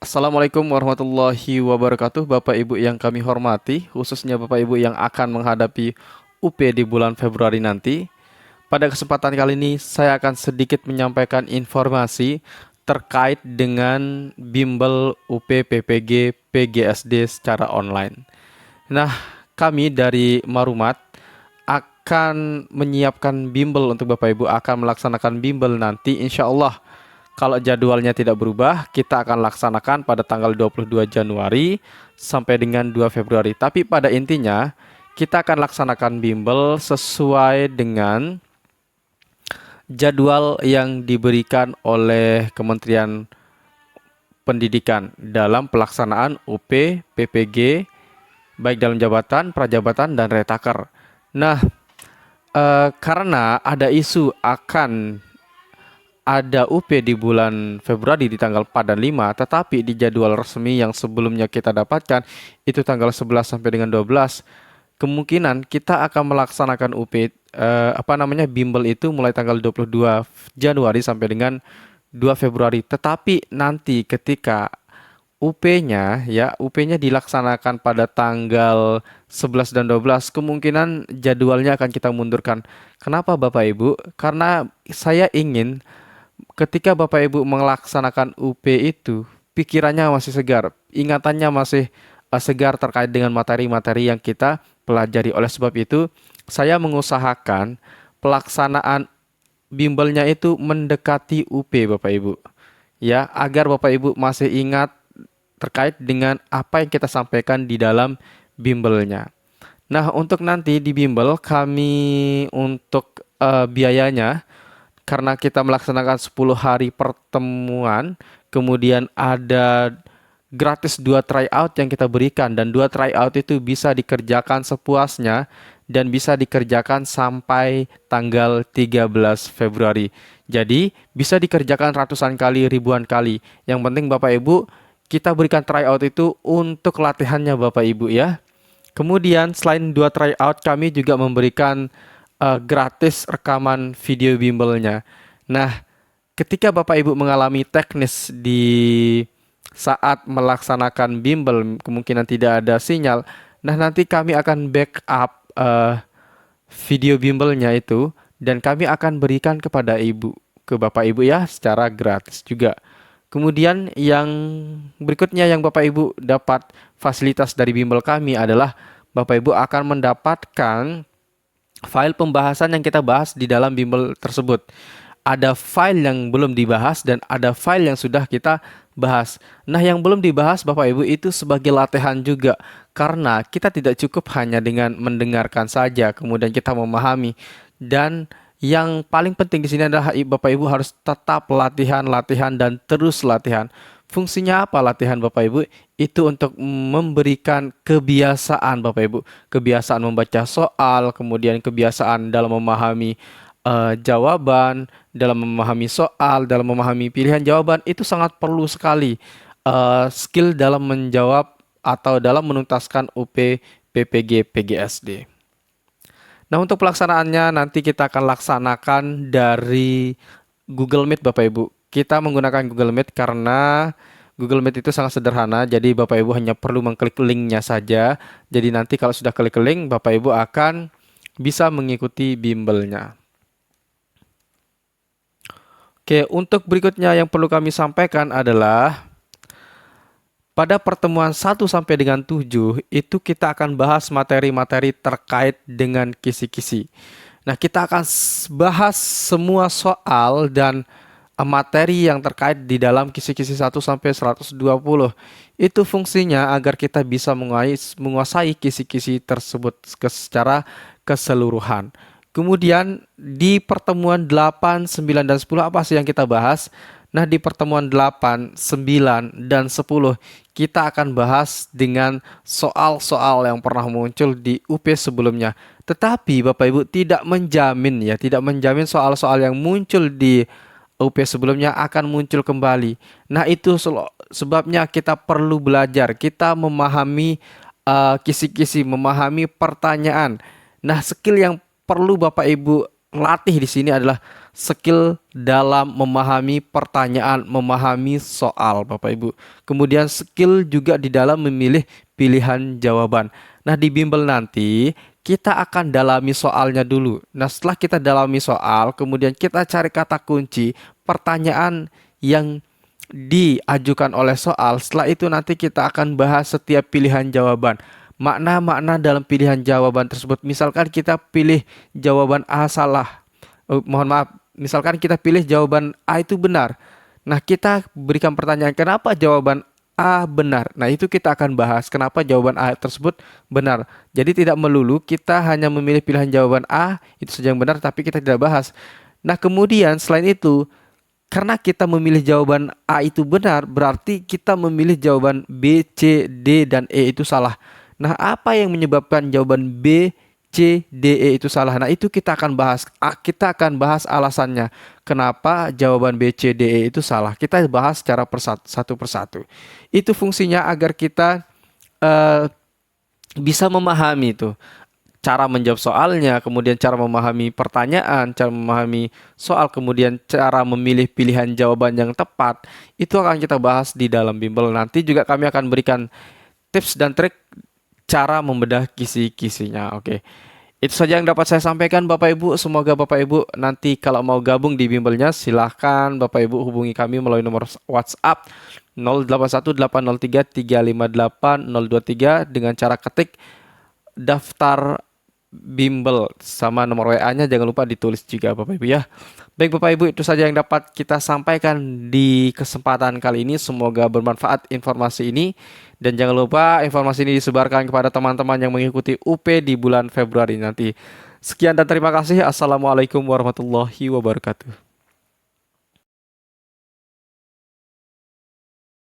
Assalamualaikum warahmatullahi wabarakatuh, Bapak Ibu yang kami hormati, khususnya Bapak Ibu yang akan menghadapi UP di bulan Februari nanti. Pada kesempatan kali ini, saya akan sedikit menyampaikan informasi terkait dengan bimbel UP PPG PGSD secara online. Nah, kami dari Marumat akan menyiapkan bimbel untuk Bapak Ibu, akan melaksanakan bimbel nanti insya Allah. Kalau jadwalnya tidak berubah, kita akan laksanakan pada tanggal 22 Januari sampai dengan 2 Februari. Tapi pada intinya, kita akan laksanakan bimbel sesuai dengan jadwal yang diberikan oleh Kementerian Pendidikan dalam pelaksanaan UP, PPG, baik dalam jabatan, prajabatan, dan retaker. Nah, karena ada isu akan ada UP di bulan Februari di tanggal 4 dan 5, tetapi di jadwal resmi yang sebelumnya kita dapatkan itu tanggal 11 sampai dengan 12. Kemungkinan kita akan melaksanakan UP bimbel itu mulai tanggal 22 Januari sampai dengan 2 Februari. Tetapi nanti ketika UP-nya dilaksanakan pada tanggal 11 dan 12, kemungkinan jadwalnya akan kita mundurkan. Kenapa Bapak Ibu? Karena saya ingin ketika Bapak Ibu melaksanakan UP itu, pikirannya masih segar, ingatannya masih segar terkait dengan materi-materi yang kita pelajari. Oleh sebab itu, saya mengusahakan pelaksanaan bimbelnya itu mendekati UP Bapak Ibu. Ya, agar Bapak Ibu masih ingat terkait dengan apa yang kita sampaikan di dalam bimbelnya. Nah, untuk nanti di bimbel kami untuk biayanya, karena kita melaksanakan 10 hari pertemuan, kemudian ada gratis 2 tryout yang kita berikan, dan 2 tryout itu bisa dikerjakan sepuasnya dan bisa dikerjakan sampai tanggal 13 Februari. Jadi bisa dikerjakan ratusan kali, ribuan kali. Yang penting Bapak Ibu, kita berikan tryout itu untuk latihannya Bapak Ibu ya. Kemudian selain 2 tryout, kami juga memberikan gratis rekaman video bimbelnya. Nah, ketika Bapak Ibu mengalami teknis di saat melaksanakan bimbel, kemungkinan tidak ada sinyal. Nah, nanti kami akan backup video bimbelnya itu, dan kami akan berikan kepada ke Bapak Ibu ya, secara gratis juga. Kemudian yang berikutnya yang Bapak Ibu dapat fasilitas dari bimbel kami adalah Bapak Ibu akan mendapatkan file pembahasan yang kita bahas di dalam bimbel tersebut. Ada file yang belum dibahas dan ada file yang sudah kita bahas. Nah, yang belum dibahas Bapak Ibu itu sebagai latihan juga, karena kita tidak cukup hanya dengan mendengarkan saja kemudian kita memahami. Dan yang paling penting di sini adalah Bapak Ibu harus tetap latihan, dan terus latihan. Fungsinya apa latihan Bapak Ibu? Itu untuk memberikan kebiasaan Bapak Ibu. Kebiasaan membaca soal, kemudian kebiasaan dalam memahami jawaban, dalam memahami soal, dalam memahami pilihan jawaban. Itu sangat perlu sekali skill dalam menjawab atau dalam menuntaskan UP, PPG, PGSD. Nah, untuk pelaksanaannya nanti kita akan laksanakan dari Google Meet Bapak Ibu. Kita menggunakan Google Meet karena Google Meet itu sangat sederhana, jadi Bapak Ibu hanya perlu mengklik linknya saja. Jadi nanti kalau sudah klik link, Bapak Ibu akan bisa mengikuti bimbelnya. Oke, untuk berikutnya yang perlu kami sampaikan adalah pada pertemuan 1 sampai dengan 7 itu kita akan bahas materi-materi terkait dengan kisi-kisi. Nah, kita akan bahas semua soal dan materi yang terkait di dalam kisi-kisi 1 sampai 120. Itu fungsinya agar kita bisa menguasai kisi-kisi tersebut secara keseluruhan. Kemudian di pertemuan 8, 9, dan 10 apa sih yang kita bahas? Nah, di pertemuan 8, 9, dan 10 kita akan bahas dengan soal-soal yang pernah muncul di UP sebelumnya. Tetapi Bapak Ibu tidak menjamin soal-soal yang muncul di UP sebelumnya akan muncul kembali. Nah, itu sebabnya kita perlu belajar, kita memahami kisi-kisi, memahami pertanyaan. Nah, skill yang perlu Bapak Ibu latih di sini adalah skill dalam memahami pertanyaan, memahami soal, Bapak Ibu. Kemudian skill juga di dalam memilih pilihan jawaban. Nah, di bimbel nanti kita akan dalami soalnya dulu. Nah, setelah kita dalami soal, kemudian kita cari kata kunci pertanyaan yang diajukan oleh soal. Setelah itu nanti kita akan bahas setiap pilihan jawaban. Makna-makna dalam pilihan jawaban tersebut. Misalkan kita pilih jawaban A salah. Mohon maaf, misalkan kita pilih jawaban A itu benar. Nah, kita berikan pertanyaan, kenapa jawaban A benar? Nah, itu kita akan bahas kenapa jawaban A tersebut benar. Jadi tidak melulu kita hanya memilih pilihan jawaban A, itu saja yang benar, tapi kita tidak bahas. Nah, kemudian selain itu, karena kita memilih jawaban A itu benar, berarti kita memilih jawaban B, C, D, dan E itu salah. Nah, apa yang menyebabkan jawaban B, C, D, E itu salah? Nah, itu kita akan bahas. Kita akan bahas alasannya. Kenapa jawaban B, C, D, E itu salah? Kita bahas secara satu persatu. Itu fungsinya agar kita eh, bisa memahami itu cara menjawab soalnya, kemudian cara memahami pertanyaan, cara memahami soal, kemudian cara memilih pilihan jawaban yang tepat. Itu akan kita bahas di dalam bimbel. Nanti juga kami akan berikan tips dan trik cara membedah kisi-kisinya. Oke. Itu saja yang dapat saya sampaikan Bapak Ibu. Semoga Bapak Ibu nanti kalau mau gabung di bimbelnya silahkan Bapak Ibu hubungi kami melalui nomor WhatsApp 081803358023 dengan cara ketik daftar bimbel sama nomor WA-nya jangan lupa ditulis juga Bapak Ibu ya. Baik Bapak Ibu, itu saja yang dapat kita sampaikan di kesempatan kali ini. Semoga bermanfaat informasi ini. Dan jangan lupa informasi ini disebarkan kepada teman-teman yang mengikuti UP di bulan Februari nanti. Sekian dan terima kasih. Assalamualaikum warahmatullahi wabarakatuh.